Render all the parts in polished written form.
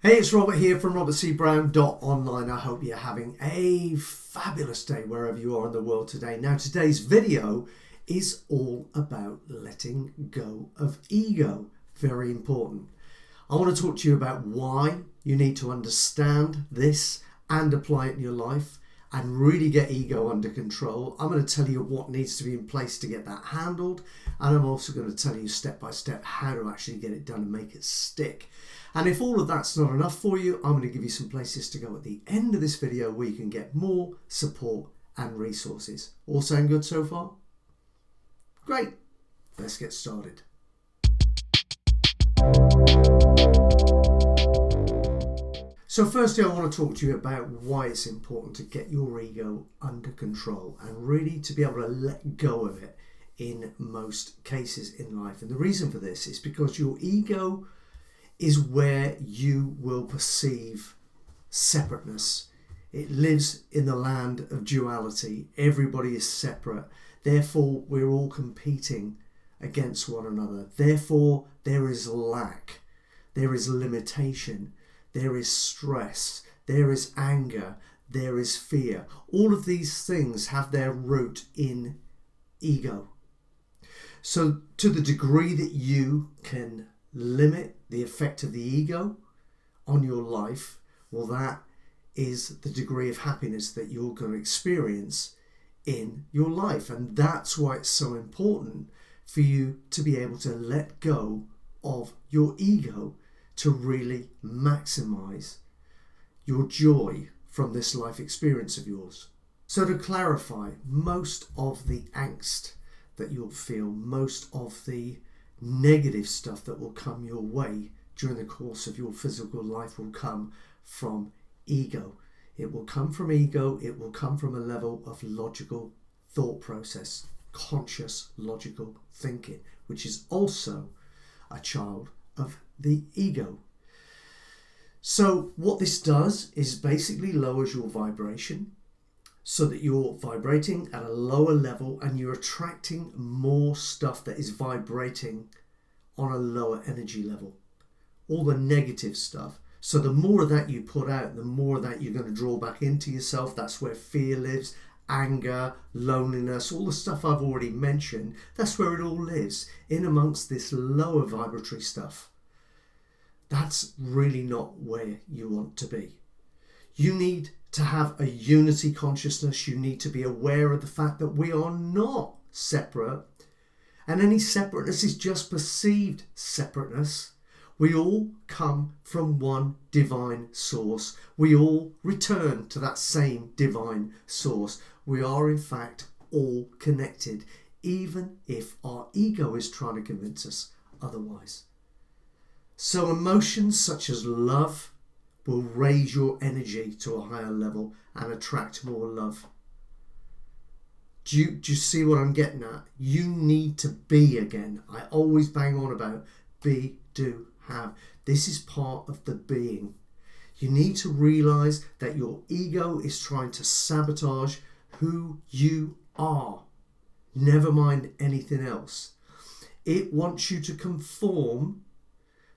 Hey, it's Robert here from robertcbrown.online. I hope you're having a fabulous day wherever you are in the world today. Now, today's video is all about letting go of ego. Very important. I want to talk to you about why you need to understand this and apply it in your life and really get ego under control. I'm going to tell you what needs to be in place to get that handled, and I'm also going to tell you step by step how to actually get it done and make it stick. And if all of that's not enough for you, I'm going to give you some places to go at the end of this video where you can get more support and resources. All sound good so far? Great. Let's get started. So firstly, I want to talk to you about why it's important to get your ego under control and really to be able to let go of it in most cases in life. And the reason for this is because your ego is where you will perceive separateness. It lives in the land of duality. Everybody is separate. Therefore, we're all competing against one another. Therefore, there is lack. There is limitation. There is stress. There is anger. There is fear. All of these things have their root in ego. So to the degree that you can limit the effect of the ego on your life, well, that is the degree of happiness that you're going to experience in your life. And that's why it's so important for you to be able to let go of your ego to really maximize your joy from this life experience of yours. So to clarify, most of the angst that you'll feel, most of the negative stuff that will come your way during the course of your physical life will come from ego. It will come from ego. It will come from a level of logical thought process, conscious logical thinking, which is also a child of the ego. So what this does is basically lowers your vibration so that you're vibrating at a lower level and you're attracting more stuff that is vibrating on a lower energy level. All the negative stuff. So the more of that you put out, the more of that you're going to draw back into yourself. That's where fear lives, anger, loneliness, all the stuff I've already mentioned. That's where it all lives, in amongst this lower vibratory stuff. That's really not where you want to be. You need to have a unity consciousness. You need to be aware of the fact that we are not separate, and any separateness is just perceived separateness. We all come from one divine source. We all return to that same divine source. We are in fact all connected, even if our ego is trying to convince us otherwise. So emotions such as love will raise your energy to a higher level and attract more love. Do you see what I'm getting at? You need to be again. I always bang on about be, do, have. This is part of the being. You need to realize that your ego is trying to sabotage who you are. Never mind anything else. It wants you to conform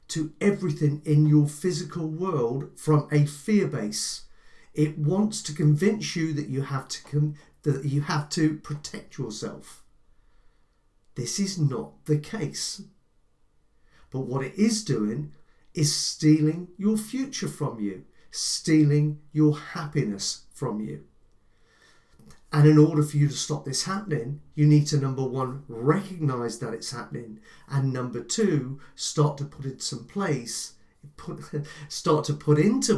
to everything in your physical world from a fear base. It wants to convince you that you have to protect yourself. This is not the case. But what it is doing is stealing your future from you, stealing your happiness from you. And in order for you to stop this happening, you need to, number one, recognize that it's happening. And number two, start to put into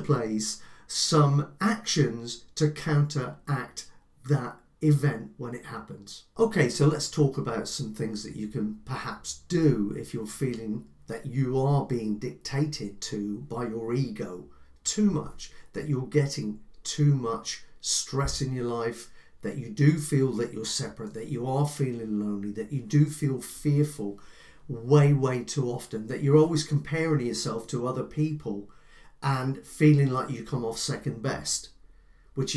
place some actions to counteract that event when it happens. Okay, so let's talk about some things that you can perhaps do if you're feeling that you are being dictated to by your ego too much, that you're getting too much stress in your life, that you do feel that you're separate, that you are feeling lonely, that you do feel fearful way too often, that you're always comparing yourself to other people and feeling like you come off second best, which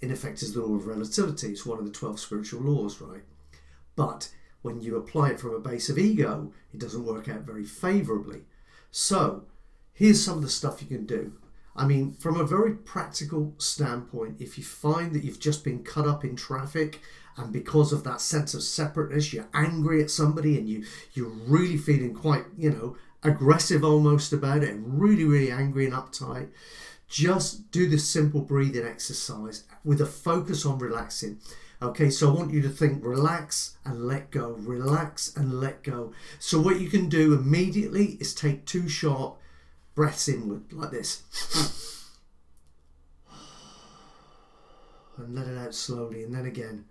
in effect is the law of relativity. It's one of the 12 spiritual laws, right? But when you apply it from a base of ego, it doesn't work out very favorably. So here's some of the stuff you can do. I mean, from a very practical standpoint, if you find that you've just been cut up in traffic and because of that sense of separateness, you're angry at somebody and you're really feeling quite, aggressive almost about it and really, really angry and uptight, just do this simple breathing exercise with a focus on relaxing. Okay, so I want you to think relax and let go, relax and let go. So what you can do immediately is take 2 sharp breaths inward like this. And let it out slowly, and then again.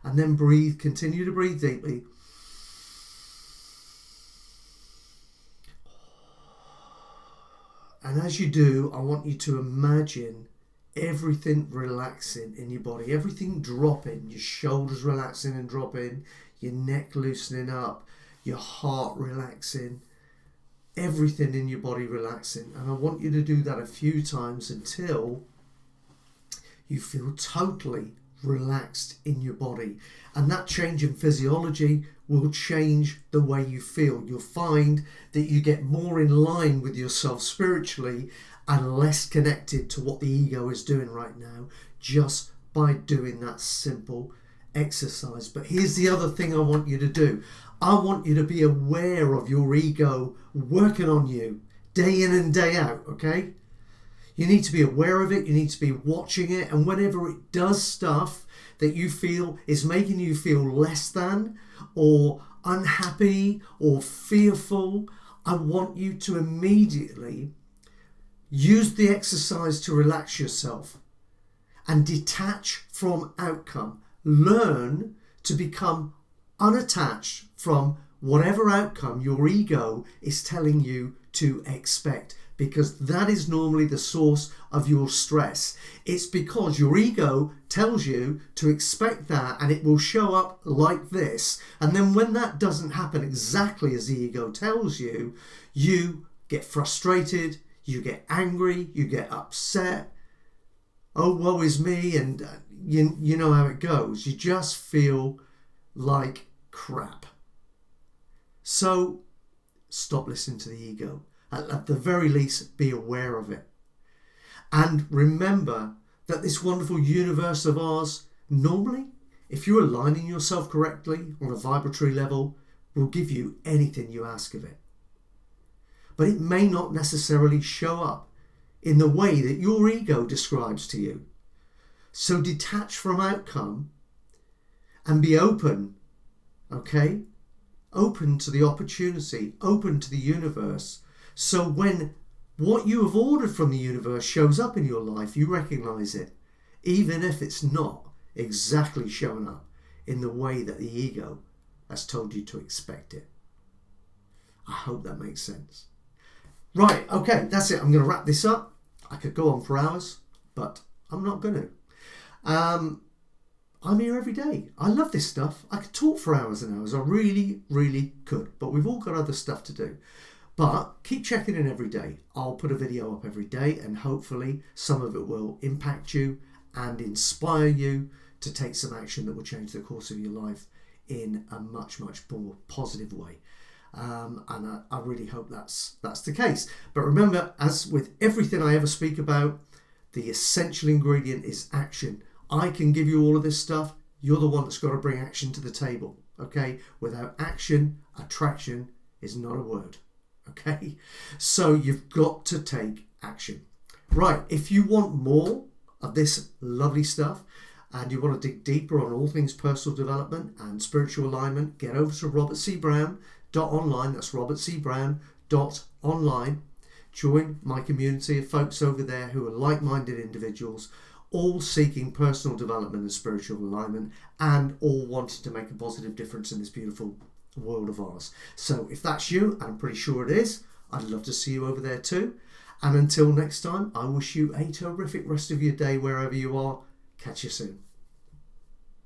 And then breathe, continue to breathe deeply. And as you do, I want you to imagine everything relaxing in your body, everything dropping, your shoulders relaxing and dropping, your neck loosening up, your heart relaxing, everything in your body relaxing. And I want you to do that a few times until you feel totally relaxed in your body. And that change in physiology will change the way you feel. You'll find that you get more in line with yourself spiritually and less connected to what the ego is doing right now, just by doing that simple exercise. But here's the other thing I want you to do. I want you to be aware of your ego working on you day in and day out, okay? You need to be aware of it, you need to be watching it, and whenever it does stuff that you feel is making you feel less than or unhappy or fearful, I want you to immediately use the exercise to relax yourself and detach from outcome. Learn to become unattached from whatever outcome your ego is telling you to expect, because that is normally the source of your stress. It's because your ego tells you to expect that, and it will show up like this. And then when that doesn't happen exactly as the ego tells you, you get frustrated, you get angry, you get upset. Oh, woe is me, and you know how it goes. You just feel like crap. So stop listening to the ego. At the very least, be aware of it. And remember that this wonderful universe of ours, normally, if you're aligning yourself correctly on a vibratory level, will give you anything you ask of it. But it may not necessarily show up in the way that your ego describes to you. So detach from outcome and be open, okay? Open to the opportunity, open to the universe. So when what you have ordered from the universe shows up in your life, you recognize it, even if it's not exactly showing up in the way that the ego has told you to expect it. I hope that makes sense. Right, okay, that's it. I'm going to wrap this up. I could go on for hours, but I'm not going to. I'm here every day. I love this stuff. I could talk for hours and hours. I really, really could. But we've all got other stuff to do. But keep checking in every day. I'll put a video up every day, and hopefully some of it will impact you and inspire you to take some action that will change the course of your life in a much, much more positive way. And I really hope that's the case. But remember, as with everything I ever speak about, the essential ingredient is action. I can give you all of this stuff. You're the one that's got to bring action to the table. Okay? Without action, attraction is not a word. Okay? So you've got to take action. Right. If you want more of this lovely stuff and you want to dig deeper on all things personal development and spiritual alignment, get over to robertcbrown.online. That's robertcbrown.online. Join my community of folks over there who are like-minded individuals, all seeking personal development and spiritual alignment, and all wanting to make a positive difference in this beautiful world of ours. So if that's you, and I'm pretty sure it is, I'd love to see you over there too. And until next time, I wish you a terrific rest of your day wherever you are. Catch you soon.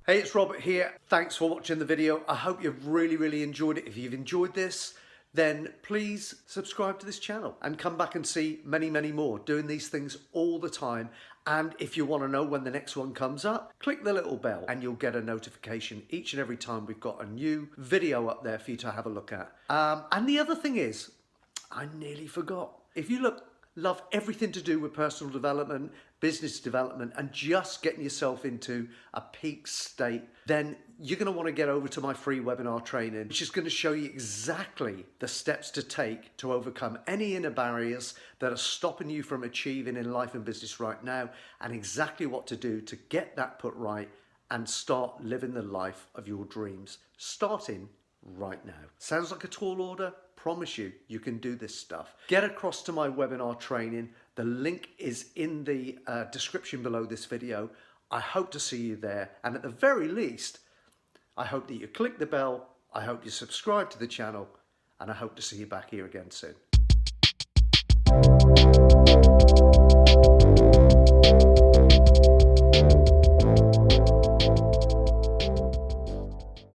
Hey, it's Robert here. Thanks for watching the video. I hope you've really, really enjoyed it. If you've enjoyed this, then please subscribe to this channel and come back and see many, many more. Doing these things all the time And if you want to know when the next one comes up, click the little bell and you'll get a notification each and every time we've got a new video up there for you to have a look at. And the other thing is, I nearly forgot. If you love everything to do with personal development, business development, and just getting yourself into a peak state, then you're going to want to get over to my free webinar training, which is going to show you exactly the steps to take to overcome any inner barriers that are stopping you from achieving in life and business right now, and exactly what to do to get that put right and start living the life of your dreams, starting right now. Sounds like a tall order? Promise you, you can do this stuff. Get across to my webinar training. The link is in the description below this video. I hope to see you there. And at the very least, I hope that you click the bell. I hope you subscribe to the channel. And I hope to see you back here again soon.